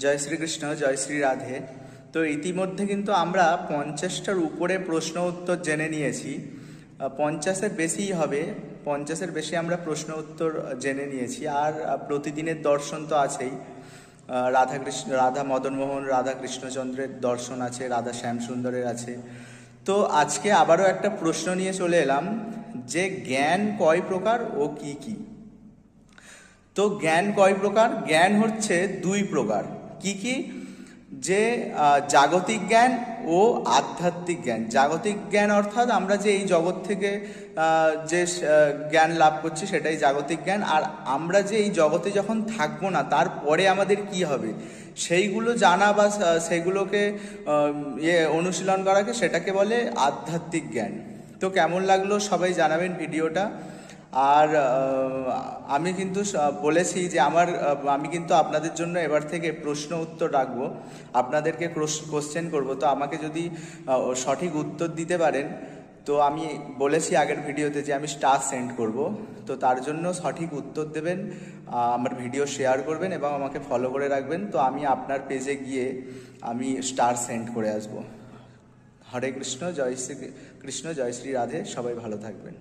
জয় শ্রীকৃষ্ণ, জয় শ্রী রাধে। তো ইতিমধ্যে কিন্তু আমরা 50টার উপরে প্রশ্ন উত্তর জেনে নিয়েছি। 50-এর বেশিই হবে, 50-এর বেশি আমরা প্রশ্ন উত্তর জেনে নিয়েছি। আর প্রতিদিনের দর্শন তো আছেই। রাধা মদনমোহন, রাধা কৃষ্ণচন্দ্রের দর্শন আছে, রাধা শ্যামসুন্দরের আছে। তো আজকে আবারও একটা প্রশ্ন নিয়ে চলে এলাম যে জ্ঞান কয় প্রকার ও কি কি। তো জ্ঞান কয় প্রকার? জ্ঞান হচ্ছে দুই প্রকার। কি কি? যে জাগতিক জ্ঞান ও আধ্যাত্মিক জ্ঞান। জাগতিক জ্ঞান অর্থাৎ আমরা যে এই জগৎ থেকে যে জ্ঞান লাভ করছি সেটাই জাগতিক জ্ঞান। আর আমরা যে এই জগতে যখন থাকবো না তারপরে আমাদের কি হবে সেইগুলো জানা বা সেগুলোকে অনুশীলন করাকে সেটাকে বলে আধ্যাত্মিক জ্ঞান। তো কেমন লাগলো সবাই জানাবেন ভিডিওটা। আর আমি কিন্তু বলেছি যে আমি কিন্তু আপনাদের জন্য এবার থেকে প্রশ্ন উত্তর রাখবো, আপনাদেরকে কোশ্চেন করব। তো আমাকে যদি সঠিক উত্তর দিতে পারেন, তো আমি বলেছি আগের ভিডিওতে যে আমি স্টার সেন্ড করব। তো তার জন্য সঠিক উত্তর দেবেন, আমার ভিডিও শেয়ার করবেন এবং আমাকে ফলো করে রাখবেন। তো আমি আপনার পেজে গিয়ে আমি স্টার সেন্ড করে আসব। হরে কৃষ্ণ, জয় শ্রী কৃষ্ণ, জয় শ্রী রাধে। সবাই ভালো থাকবেন।